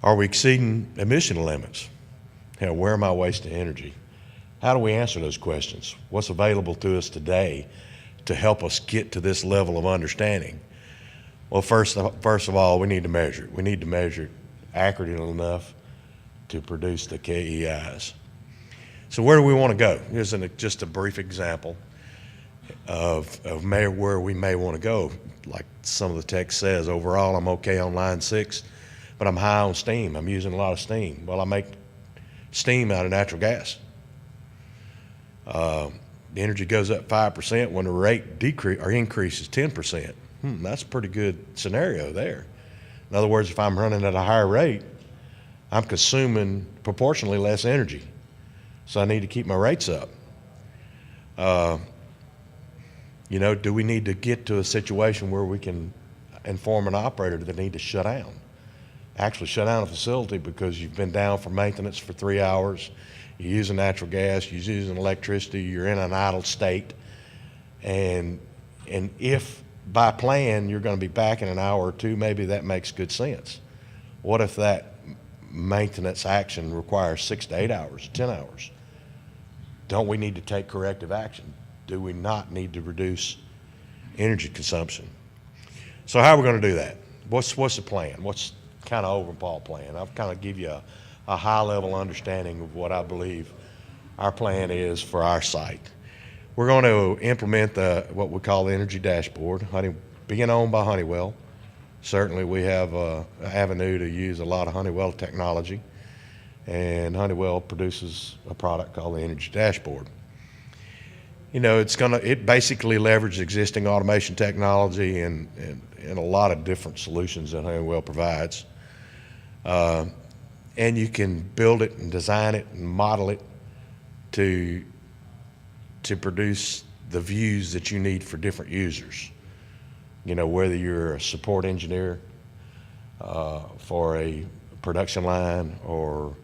Are we exceeding emission limits? Where am I wasting energy? How do we answer those questions? What's available to us today to help us get to this level of understanding? Well, first of all, we need to measure it. We need to measure it accurately enough to produce the KEIs. So where do we want to go? Here's just a brief example of where we may want to go. Like some of the text says, overall I'm okay on line 6, but I'm high on steam. I'm using a lot of steam. Well, I make steam out of natural gas. The energy goes up 5% when the rate increases 10%. That's a pretty good scenario there. In other words, if I'm running at a higher rate, I'm consuming proportionally less energy. So I need to keep my rates up. Do we need to get to a situation where we can inform an operator that they need to shut down? Actually shut down a facility because you've been down for maintenance for 3 hours, you're using natural gas, you're using electricity, you're in an idle state, and if by plan you're going to be back in an hour or two, maybe that makes good sense. What if that maintenance action requires 6 to 8 hours, 10 hours? Don't we need to take corrective action? Do we not need to reduce energy consumption? So how are we going to do that? What's the plan? What's kind of overall plan? I'll kind of give you a high-level understanding of what I believe our plan is for our site. We're going to implement what we call the energy dashboard, being owned by Honeywell. Certainly we have an avenue to use a lot of Honeywell technology, and Honeywell produces a product called the energy dashboard. It basically leverages existing automation technology and a lot of different solutions that Honeywell provides. And you can build it and design it and model it to produce the views that you need for different users. Whether you're a support engineer for a production line or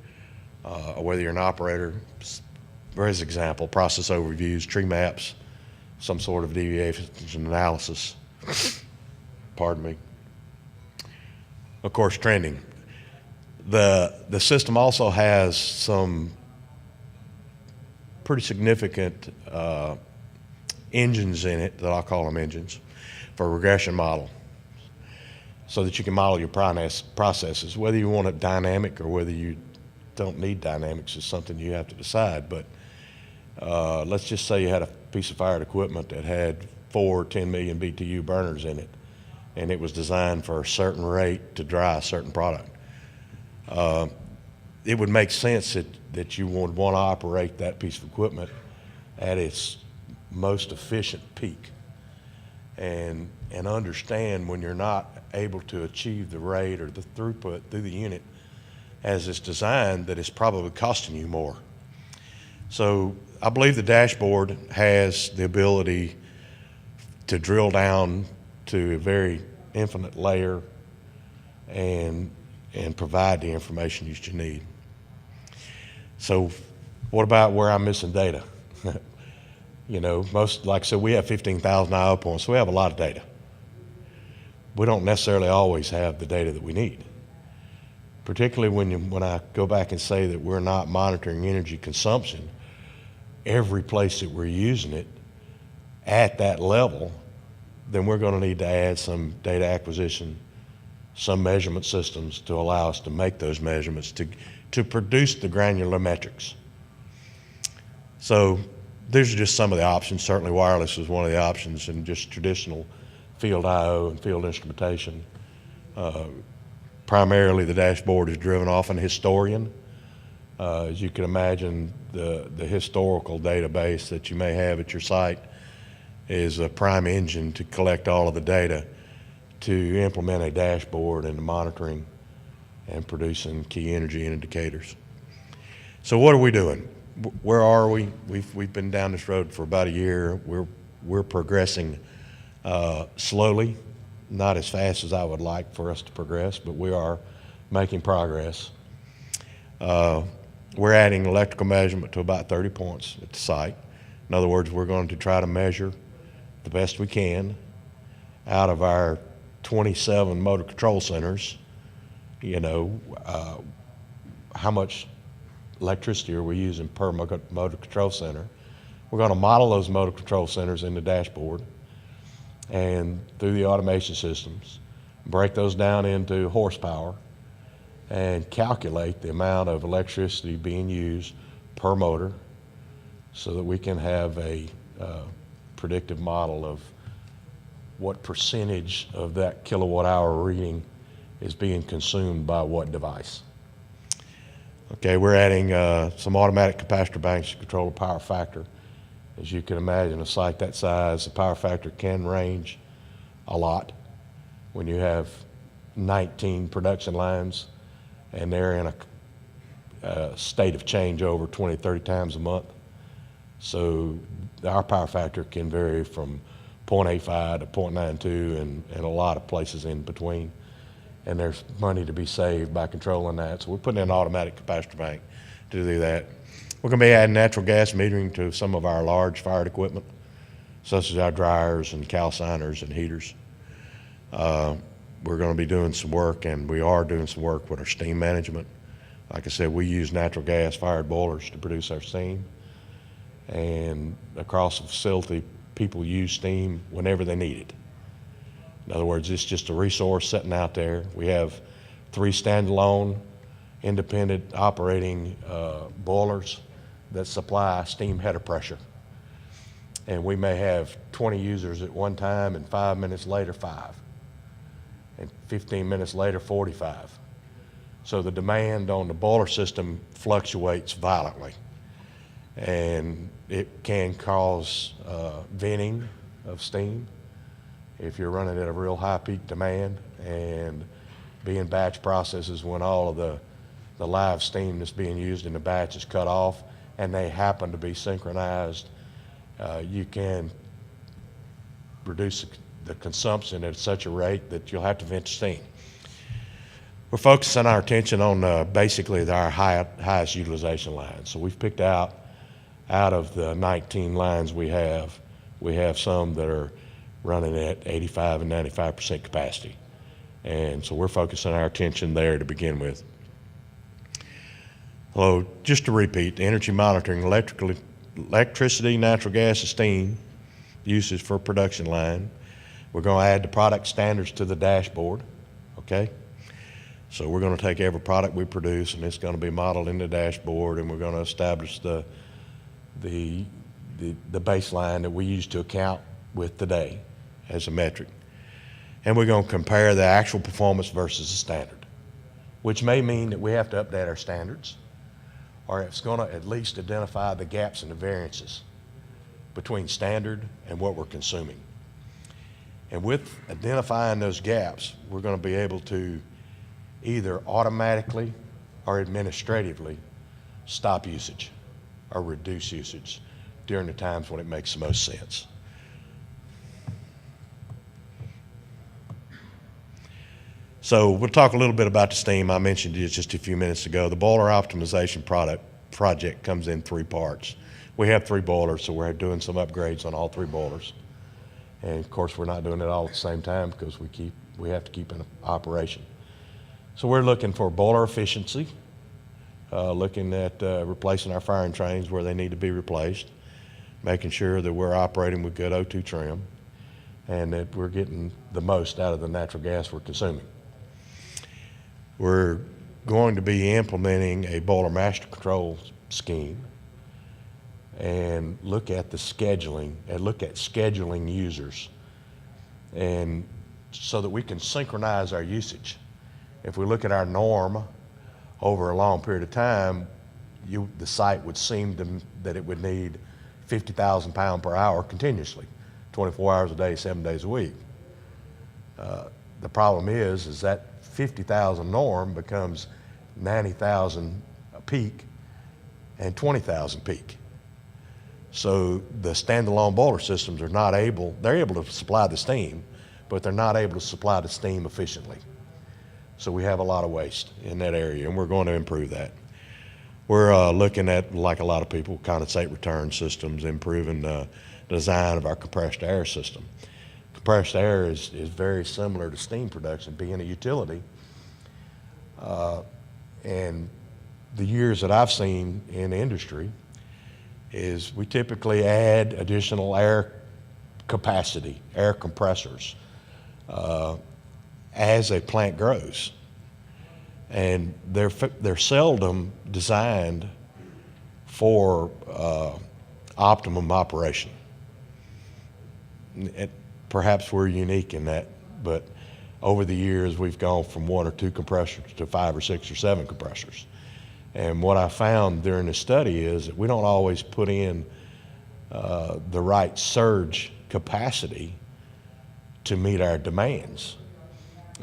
whether you're an operator. For example, process overviews, tree maps, some sort of deviation analysis. Pardon me. Of course, trending. The system also has some pretty significant engines in it, that I'll call them engines, for regression model, so that you can model your processes. Whether you want it dynamic or whether you don't need dynamics is something you have to decide. But let's just say you had a piece of fired equipment that had 4 10 million BTU burners in it, and it was designed for a certain rate to dry a certain product. It would make sense that you would want to operate that piece of equipment at its most efficient peak, and understand when you're not able to achieve the rate or the throughput through the unit as it's designed, that it's probably costing you more. So I believe the dashboard has the ability to drill down to a very infinite layer and provide the information that you need. So what about where I'm missing data? Like I said, we have 15,000 IO points, so we have a lot of data. We don't necessarily always have the data that we need, particularly when I go back and say that we're not monitoring energy consumption every place that we're using it at that level. Then we're going to need to add some data acquisition, some measurement systems to allow us to make those measurements to produce the granular metrics. So these are just some of the options. Certainly wireless is one of the options, and just traditional field IO and field instrumentation. Primarily the dashboard is driven off an historian. As you can imagine, the historical database that you may have at your site is a prime engine to collect all of the data to implement a dashboard and monitoring and producing key energy indicators. So what are we doing? Where are we? We've been down this road for about a year. We're progressing slowly, not as fast as I would like for us to progress, but we are making progress. We're adding electrical measurement to about 30 points at the site. In other words, we're going to try to measure the best we can out of our 27 motor control centers, you know, how much electricity are we using per motor control center. We're going to model those motor control centers in the dashboard and through the automation systems, break those down into horsepower and calculate the amount of electricity being used per motor so that we can have a predictive model of what percentage of that kilowatt hour reading is being consumed by what device. Okay, we're adding some automatic capacitor banks to control the power factor. As you can imagine, a site that size, the power factor can range a lot. When you have 19 production lines and they're in a state of changeover 20, 30 times a month. So our power factor can vary from 0.85 to 0.92 and a lot of places in between. And there's money to be saved by controlling that. So we're putting in an automatic capacitor bank to do that. We're going to be adding natural gas metering to some of our large fired equipment, such as our dryers and calciners and heaters. We're going to be doing some work, and we are doing some work with our steam management. Like I said, we use natural gas fired boilers to produce our steam. And across the facility, people use steam whenever they need it. In other words, it's just a resource sitting out there. We have 3 standalone, independent operating boilers that supply steam header pressure. And we may have 20 users at one time, and 5 minutes later, 5. And 15 minutes later, 45. So the demand on the boiler system fluctuates violently. And it can cause venting of steam if you're running at a real high peak demand and being batch processes when all of the live steam that's being used in the batch is cut off and they happen to be synchronized, you can reduce the consumption at such a rate that you'll have to vent steam. We're focusing our attention on basically our highest utilization lines. So we've picked out of the 19 lines we have some that are running at 85 and 95% capacity. And so we're focusing our attention there to begin with. So just to repeat, the energy monitoring, electricity, natural gas, and steam uses for production line. We're going to add the product standards to the dashboard, okay? So we're going to take every product we produce and it's going to be modeled in the dashboard, and we're going to establish the baseline that we use to account with today as a metric. And we're going to compare the actual performance versus the standard, which may mean that we have to update our standards, or it's going to at least identify the gaps and the variances between standard and what we're consuming. And with identifying those gaps, we're going to be able to either automatically or administratively stop usage or reduce usage during the times when it makes the most sense. So we'll talk a little bit about the steam. I mentioned it just a few minutes ago. The boiler optimization project comes in 3 parts. We have 3 boilers, so we're doing some upgrades on all 3 boilers. And of course, we're not doing it all at the same time because we have to keep in operation. So we're looking for boiler efficiency, looking at replacing our firing trains where they need to be replaced, making sure that we're operating with good O2 trim, and that we're getting the most out of the natural gas we're consuming. We're going to be implementing a boiler master control scheme and look at the scheduling and look at scheduling users, and so that we can synchronize our usage. If we look at our norm over a long period of time, the site would seem that it would need 50,000 pounds per hour continuously, 24 hours a day, 7 days a week. The problem is that 50,000 norm becomes 90,000 a peak and 20,000 peak. So the standalone boiler systems are not able, they're able to supply the steam, but they're not able to supply the steam efficiently. So we have a lot of waste in that area, and we're going to improve that. We're looking at, like a lot of people, condensate return systems, improving the design of our compressed air system. Compressed air is very similar to steam production, being a utility. And the years that I've seen in industry is we typically add additional air capacity, air compressors, as a plant grows. And they're seldom designed for optimum operation. Perhaps we're unique in that, but over the years we've gone from 1 or 2 compressors to 5 or 6 or 7 compressors. And what I found during the study is that we don't always put in the right surge capacity to meet our demands.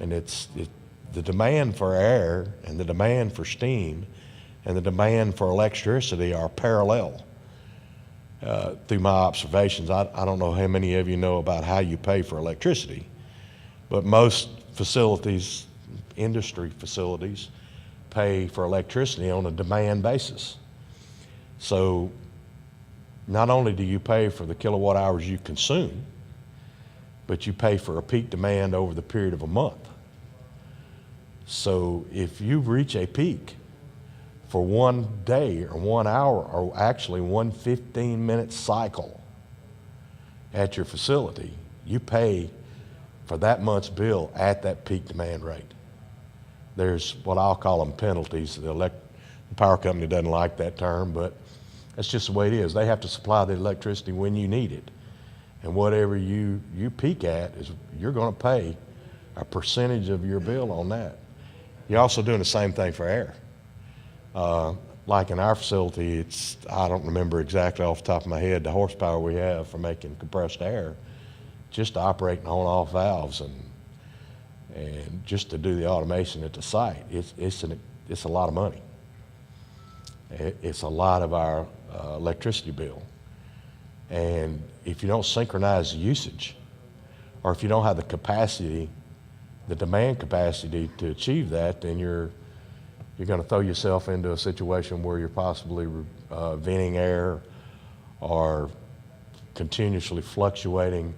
And the demand for air and the demand for steam and the demand for electricity are parallel. Through my observations, I don't know how many of you know about how you pay for electricity, but most facilities, industry facilities, pay for electricity on a demand basis. So not only do you pay for the kilowatt hours you consume, but you pay for a peak demand over the period of a month. So if you reach a peak for one day or 1 hour, or actually one 15-minute cycle at your facility, you pay for that month's bill at that peak demand rate. There's what I'll call them penalties. The power company doesn't like that term, but that's just the way it is. They have to supply the electricity when you need it. And whatever you peak at, is you're going to pay a percentage of your bill on that. You're also doing the same thing for air. Like in our facility, I don't remember exactly off the top of my head the horsepower we have for making compressed air, just to operate on-off valves and just to do the automation at the site. It's a lot of money. It's a lot of our electricity bill. And if you don't synchronize the usage, or if you don't have the capacity, the demand capacity to achieve that, then you're going to throw yourself into a situation where you're possibly venting air or continuously fluctuating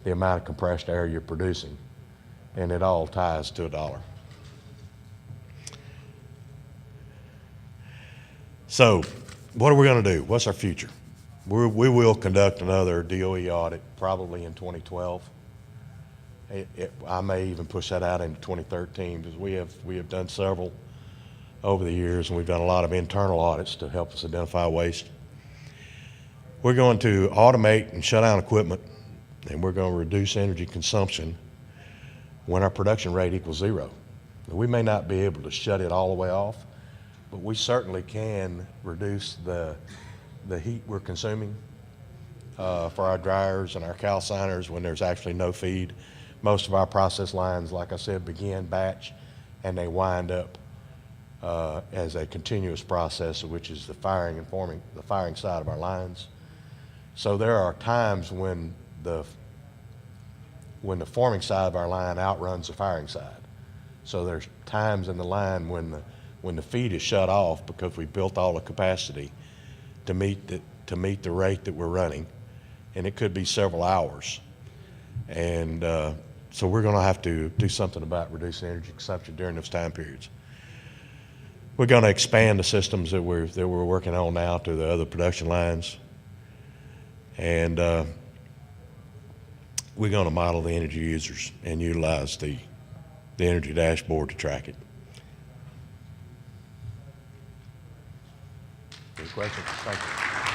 the amount of compressed air you're producing. And it all ties to $1. So what are we going to do? What's our future? We will conduct another DOE audit probably in 2012. I may even push that out into 2013 because we have done several over the years, and we've done a lot of internal audits to help us identify waste. We're going to automate and shut down equipment, and we're going to reduce energy consumption when our production rate equals 0. We may not be able to shut it all the way off, but we certainly can reduce the heat we're consuming for our dryers and our calciners when there's actually no feed. Most of our process lines, like I said, begin batch and they wind up as a continuous process, which is the firing and forming, the firing side of our lines. So there are times when the forming side of our line outruns the firing side. So there's times in the line when the feed is shut off because we built all the capacity to meet the rate that we're running, and it could be several hours. And so we're going to have to do something about reducing energy consumption during those time periods. We're going to expand the systems that we're working on now to the other production lines, and we're going to model the energy users and utilize the energy dashboard to track it. Any questions? Thank you.